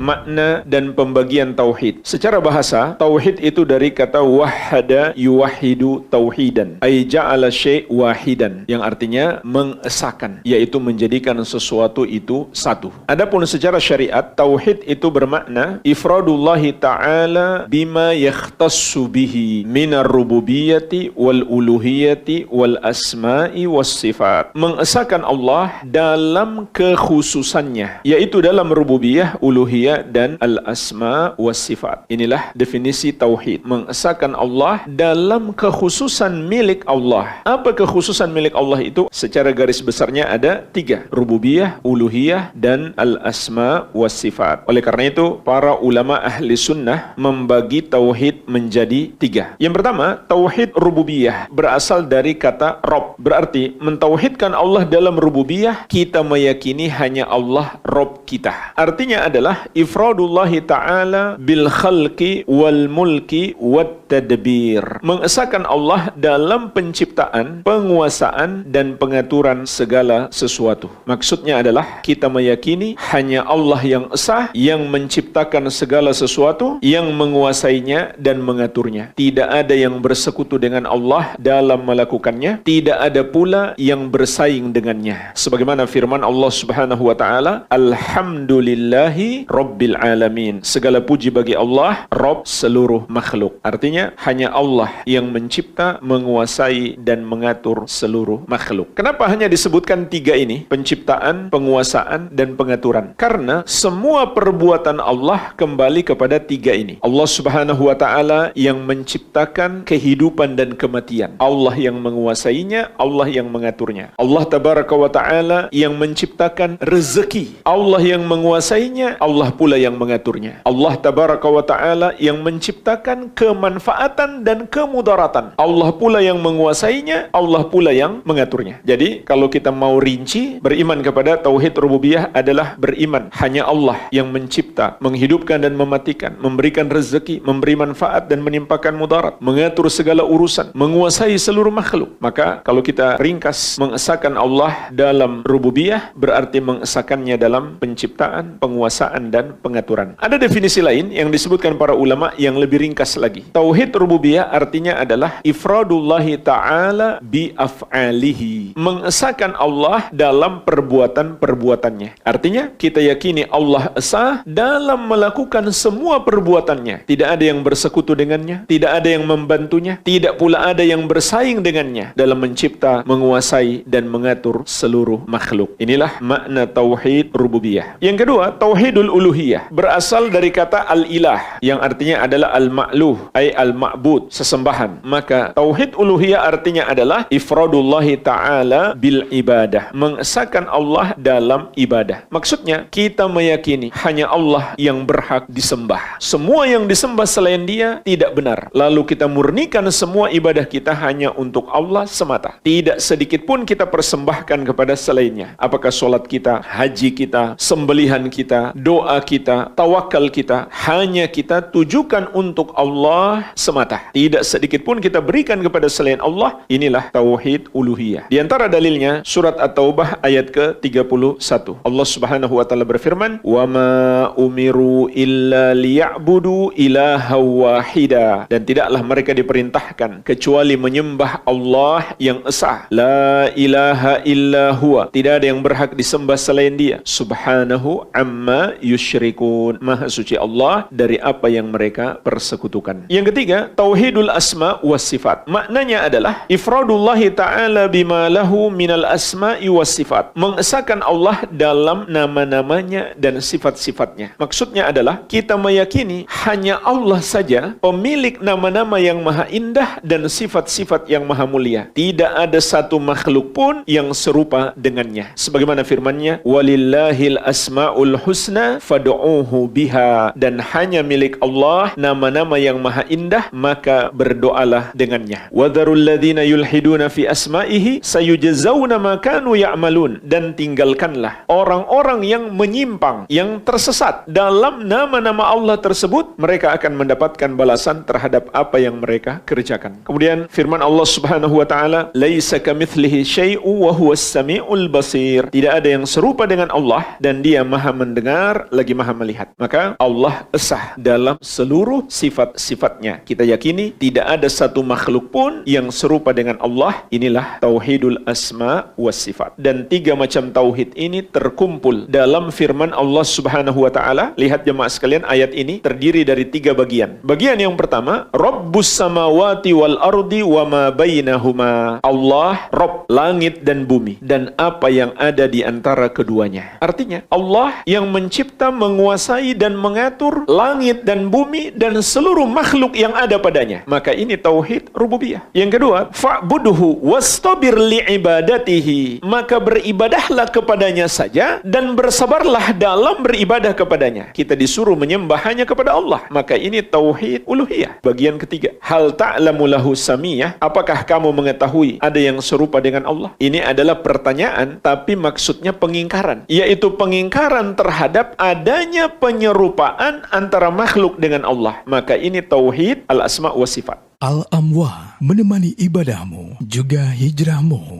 makna dan pembagian tauhid. Secara bahasa, tauhid itu dari kata wahada yuwahidu tauhidan, ay ja'ala syai' wahidan, yang artinya mengesahkan, yaitu menjadikan sesuatu itu satu. Adapun secara syariat, tauhid itu bermakna ifradullahi ta'ala bima yakhtassu bihi minar rububiyyati wal uluhiyyati wal asma'i was sifat. Mengesahkan Allah dalam kekhususannya, yaitu dalam rububiyah, uluhiyah dan al-asma was sifat. Inilah definisi tauhid. Mengesahkan Allah dalam kekhususan milik Allah. Apa kekhususan milik Allah itu? Secara garis besarnya ada 3. Rububiyah, uluhiyah dan al-asma was sifat. Oleh karena itu, para ulama ahli sunnah membagi tauhid menjadi 3. Yang pertama, tauhid rububiyah berasal dari kata Rob. Berarti mentauhidkan Allah dalam rububiyah, kita meyakini hanya Allah Rob kita. Artinya adalah ifradullahi ta'ala bil khalqi wal mulki wat tadbir. Mengesahkan Allah dalam penciptaan, penguasaan dan pengaturan segala sesuatu. Maksudnya adalah kita meyakini hanya Allah yang esa, yang menciptakan segala sesuatu, yang menguasainya dan mengaturnya. Tidak ada yang bersekutu dengan Allah dalam melakukannya, tidak ada pula yang bersaing dengannya. Sebagaimana firman Allah Subhanahu wa taala, alhamdulillahi rabbil alamin. Segala puji bagi Allah, Rabb seluruh makhluk. Artinya hanya Allah yang mencipta, menguasai dan mengatur seluruh makhluk. Kenapa hanya disebutkan 3 ini? Penciptaan, penguasaan dan pengaturan. Karena semua perbuatan Allah kembali kepada 3 ini. Allah Subhanahu wa taala yang menciptakan kehidupan dan kematian. Allah yang menguasainya, Allah yang mengaturnya. Allah tabaraka wa taala yang menciptakan rezeki. Allah yang menguasainya, Allah pula yang mengaturnya. Allah tabaraka wa taala yang menciptakan kemanfaatan dan kemudaratan. Allah pula yang menguasainya, Allah pula yang mengaturnya. Jadi, kalau kita mau rinci, beriman kepada tauhid rububiyah adalah beriman hanya Allah yang mencipta, menghidupkan dan mematikan, memberikan rezeki, memberi manfaat dan menimpakan mudarat, mengatur segala urusan, menguasai seluruh makhluk. Maka kalau kita ringkas, mengesahkan Allah dalam rububiyah berarti mengesahkannya dalam penciptaan, penguasaan dan pengaturan. Ada definisi lain yang disebutkan para ulama yang lebih ringkas lagi. Tauhid rububiyah artinya adalah ifradullahi ta'ala bi af'alihi. Mengesahkan Allah dalam perbuatan-perbuatannya. Artinya kita yakini Allah esa dalam melakukan semua perbuatannya. Tidak ada yang bersekutu dengannya, tidak ada yang membantunya, tidak pula ada yang bersaing dengannya dalam mencipta, menguasai dan mengatur seluruh makhluk. Inilah makna tauhid rububiyah. Yang kedua, tauhidul uluhiyah berasal dari kata al-ilah yang artinya adalah al-ma'luh, ay al-ma'bud, sesembahan. Maka tauhid uluhiyah artinya adalah ifradullahi ta'ala bil ibadah. Mengesahkan Allah dalam ibadah. Maksudnya kita meyakini hanya Allah yang berhak disembah. Semua yang disembah selain Dia tidak benar. Lalu kita murnikan semua ibadah kita hanya untuk Allah semata. Tidak sedikit pun kita persembahkan kepada selainnya. Apakah solat kita, haji kita, sembelihan kita, doa kita, tawakal kita, hanya kita tujukan untuk Allah semata. Tidak sedikit pun kita berikan kepada selain Allah. Inilah tauhid uluhiyah. Di antara dalilnya surat At-Taubah ayat ke-31. Allah Subhanahu wa taala berfirman, "Wa ma umiru illa liya'budu ilaha wahida." Dan tidaklah mereka diperintahkan kecuali menyembah Allah yang esa. La ilaha illa huwa. Tidak ada yang berhak disembah selain Dia. Subhanahu amma yusyrikun. Maha suci Allah dari apa yang mereka persekutukan. Yang ketiga, tauhidul asma was sifat. Maknanya adalah ifradullahi ta'ala bima lahu minal asma'i was sifat. Mengesahkan Allah dalam nama-namanya dan sifat-sifatnya. Maksudnya adalah kita meyakini hanya Allah saja pemilik nama-nama yang maha indah dan sifat-sifat yang maha mulia. Tidak ada satu makhluk pun yang serupa dengannya. Sebagaimana firman-Nya, "Walillahil asmaul husna fad'uuhu biha." Dan hanya milik Allah nama-nama yang maha indah, maka berdoalah dengannya. "Wadharul ladzina yulhiduna fi asma'ihi sayujzauna ma kanu ya'malun." Dan tinggalkanlah orang-orang yang menyimpang, yang tersesat dalam nama-nama Allah tersebut, mereka akan mendapatkan balasan terhadap apa yang mereka kerjakan. Kemudian firman Allah Subhanahu wa taala, "Laisa kamitslihi syai'un wa huwas samiul basir." Tidak ada yang serupa dengan Allah dan Dia Maha mendengar lagi Maha melihat. Maka Allah esa dalam seluruh sifat-sifatnya. Kita yakini tidak ada satu makhluk pun yang serupa dengan Allah. Inilah tauhidul asma was sifat. Dan 3 macam tauhid ini terkumpul dalam firman Allah Subhanahu wa taala. Lihat jemaah sekalian, ayat ini terdiri dari 3 bagian. Bagian yang pertama, Rabbus samawati wal ardi wa ma bainahuma. Allah Rabb langit dan bumi dan apa yang ada di antara keduanya. Artinya Allah yang mencipta, menguasai dan mengatur langit dan bumi dan seluruh makhluk yang ada padanya. Maka ini tauhid rububiyah. Yang kedua, fa'budhu wastabir li'ibadatihi. Maka beribadahlah kepadanya saja dan bersabarlah dalam beribadah kepadanya. Kita disuruh menyembah hanya kepada Allah. Maka ini tauhid uluhiyah. Bagian ketiga, hal ta'lamu lahu samiyah. Apakah kamu mengetahui ada yang serupa dengan Allah? Ini adalah pertanyaan tapi maksudnya pengingkaran, yaitu pengingkaran terhadap adanya penyerupaan antara makhluk dengan Allah. Maka ini tauhid al-asma wa sifat. Al-Amwa menemani ibadahmu juga hijrahmu.